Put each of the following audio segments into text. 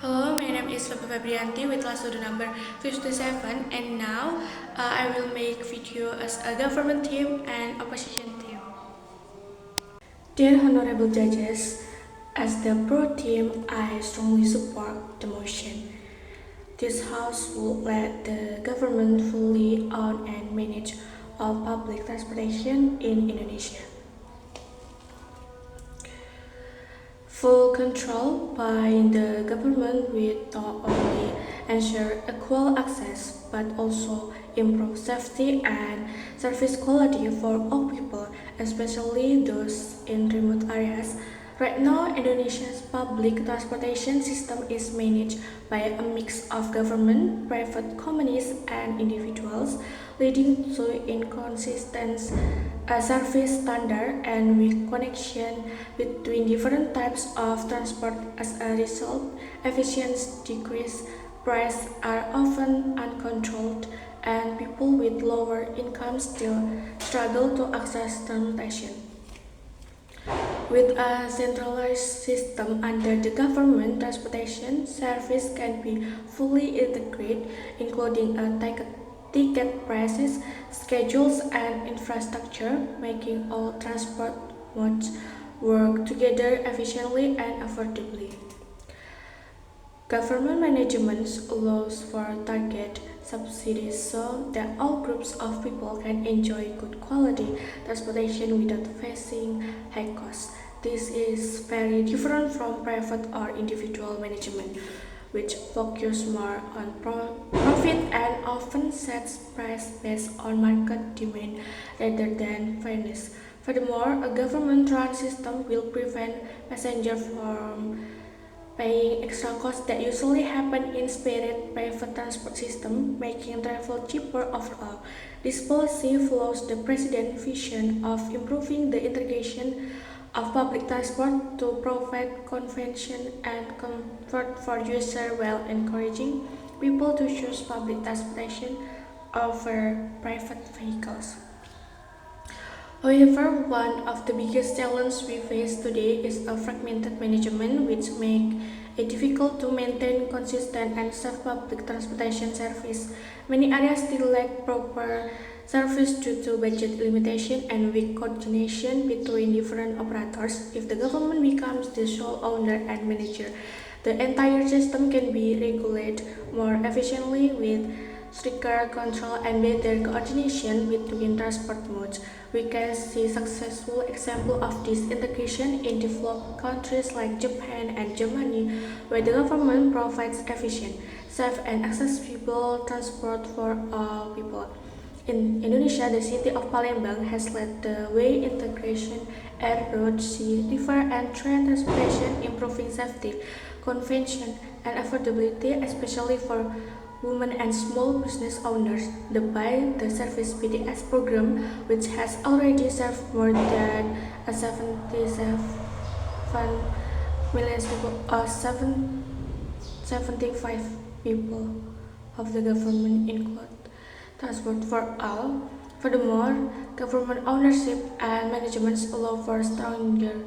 Hello, my name is Lopa Fabrianti with last order number 57, and now I will make video as a government team and opposition team. Dear honorable judges, as the pro team, I strongly support the motion. This house will let the government fully own and manage all public transportation in Indonesia. Full control by the government will not only ensure equal access but also improve safety and service quality for all people, especially those in remote areas. Right now, Indonesia's public transportation system is managed by a mix of government, private companies, and individuals, leading to inconsistent service standard and weak connection between different types of transport. As a result, efficiency decrease, prices are often uncontrolled, and people with lower incomes still struggle to access transportation. With a centralized system under the government, transportation service can be fully integrated, including a ticket prices, schedules, and infrastructure, making all transport modes work together efficiently and affordably. Government management allows for target subsidies so that all groups of people can enjoy good quality transportation without facing high costs. This is very different from private or individual management, which focus more on profit and often sets price based on market demand rather than fairness. Furthermore, a government-run system will prevent passengers from paying extra costs that usually happen in spared private transport system, making travel cheaper overall. This policy follows the President's vision of improving the integration of public transport to provide convenience and comfort for users while encouraging people to choose public transportation over private vehicles. However, one of the biggest challenges we face today is a fragmented management which makes it difficult to maintain consistent and safe public transportation service. Many areas still lack proper service due to budget limitation and weak coordination between different operators. If the government becomes the sole owner and manager, the entire system can be regulated more efficiently with stricter control and better coordination between transport modes. We can see successful example of this integration in developed countries like Japan and Germany, where the government provides efficient, safe, and accessible transport for all people. In Indonesia, the city of Palembang has led the way integration air, road, sea, river, and train transportation, improving safety, convention, and affordability, especially for women and small business owners. The Buy the Service BDS program, which has already served more than 77 million people, 75 people of the government include transport for all. Furthermore, government ownership and management allow for stronger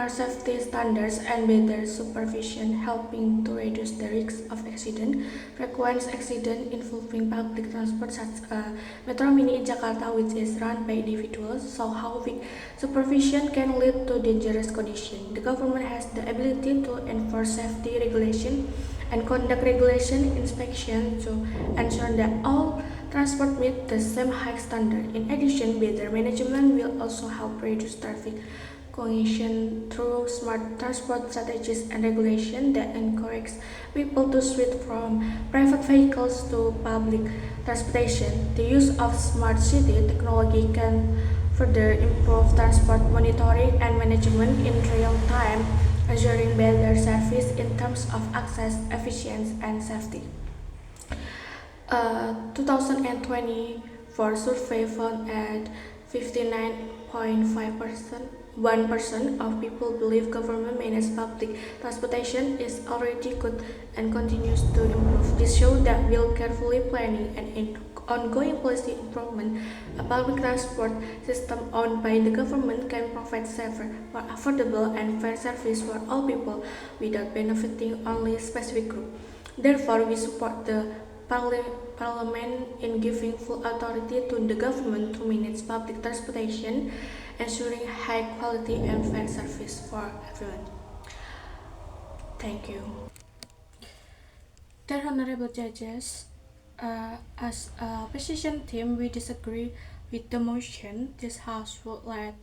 safety standards and better supervision, helping to reduce the risk of accident. Frequent accident involving public transport such as Metro Mini in Jakarta, which is run by individuals, so how weak supervision can lead to dangerous conditions. The government has the ability to enforce safety regulation and conduct regulation inspection to ensure that all transport meet the same high standard. In addition, better management will also help reduce traffic congestion through smart transport strategies and regulation that encourage people to switch from private vehicles to public transportation. The use of smart city technology can further improve transport monitoring and management in real time, ensuring better service in terms of access, efficiency, and safety. 2024 survey found at 59.5% 1% of people believe government managed public transportation is already good and continues to improve. This shows that while carefully planning and ongoing policy improvement, a public transport system owned by the government can provide safer, more affordable, and fair service for all people without benefiting only specific groups. Therefore, we support the Parliament in giving full authority to the government to manage public transportation, ensuring high quality and fair service for everyone. Thank you. Dear Honorable Judges, as a opposition team, we disagree with the motion. This House would let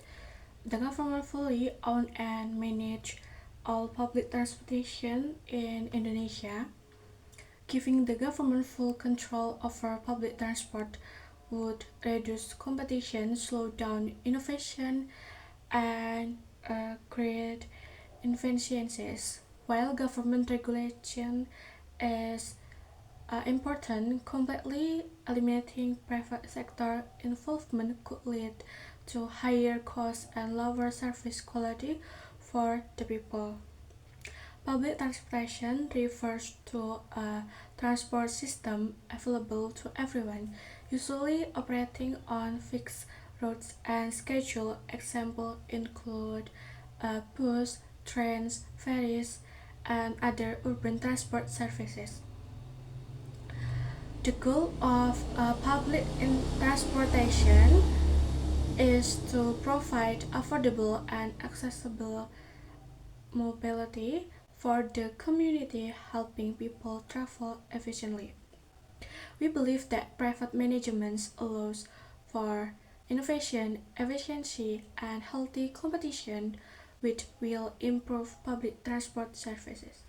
the government fully own and manage all public transportation in Indonesia. Giving the government full control over public transport would reduce competition, slow down innovation, and create inefficiencies. While government regulation is important, completely eliminating private sector involvement could lead to higher costs and lower service quality for the people. Public transportation refers to a transport system available to everyone, usually operating on fixed routes and schedule. Examples include bus, trains, ferries, and other urban transport services. The goal of public transportation is to provide affordable and accessible mobility for the community, helping people travel efficiently. We believe that private management allows for innovation, efficiency, and healthy competition, which will improve public transport services.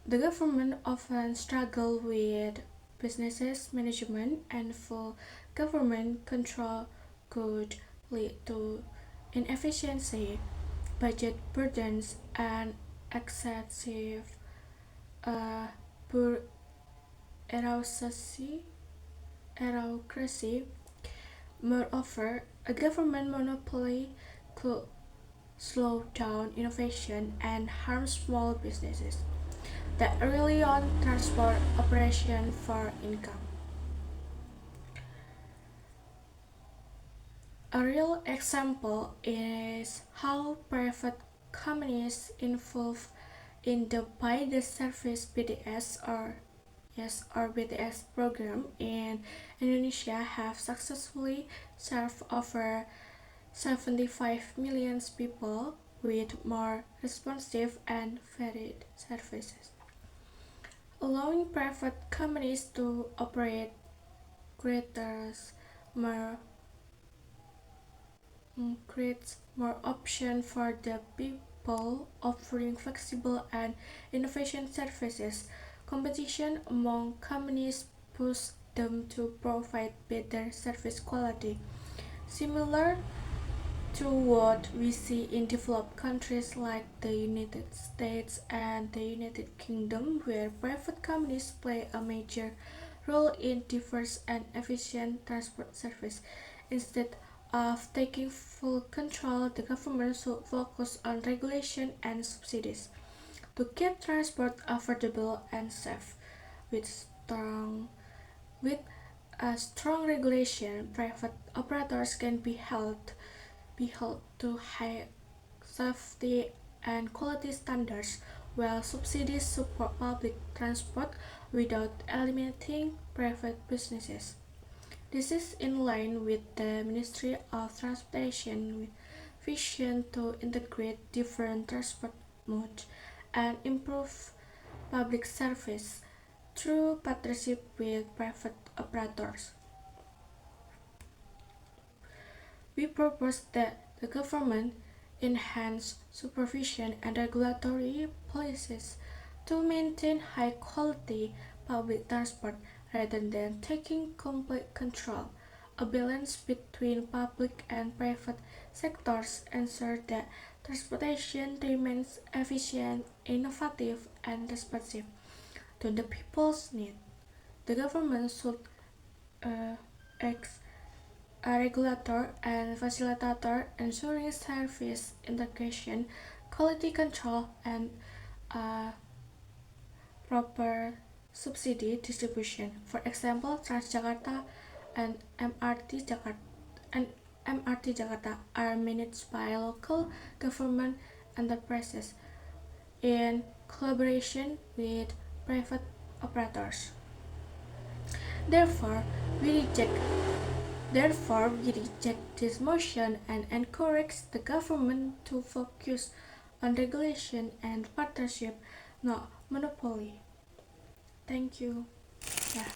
The government often struggles with business management, and full government control could lead to inefficiency, budget burdens, and excessive uh, bureaucracy. Moreover, a government monopoly could slow down innovation and harm small businesses that rely on transport operation for income. A real example is how private companies involved in the Buy the Service BTS or BTS program in Indonesia have successfully served over 75 million people with more responsive and varied services. Allowing private companies to operate more creates more options for the people, offering flexible and innovative services. Competition among companies pushes them to provide better service quality. Similar to what we see in developed countries like the United States and the United Kingdom, where private companies play a major role in diverse and efficient transport service. Instead of taking full control, the government should focus on regulation and subsidies to keep transport affordable and safe. With strong with a strong regulation, private operators can be held to high safety and quality standards, while subsidies support public transport without eliminating private businesses. This is in line with the Ministry of Transportation vision to integrate different transport modes and improve public service through partnership with private operators. We propose that the government enhance supervision and regulatory policies to maintain high-quality public transport rather than taking complete control. A balance between public and private sectors ensures that transportation remains efficient, innovative, and responsive to the people's needs. The government should act a regulator and facilitator, ensuring service integration, quality control, and proper subsidy distribution. For example, Transjakarta and MRT Jakarta are managed by local government enterprises in collaboration with private operators. Therefore, we reject this motion and encourage the government to focus on regulation and partnership, not monopoly. Thank you. Yeah.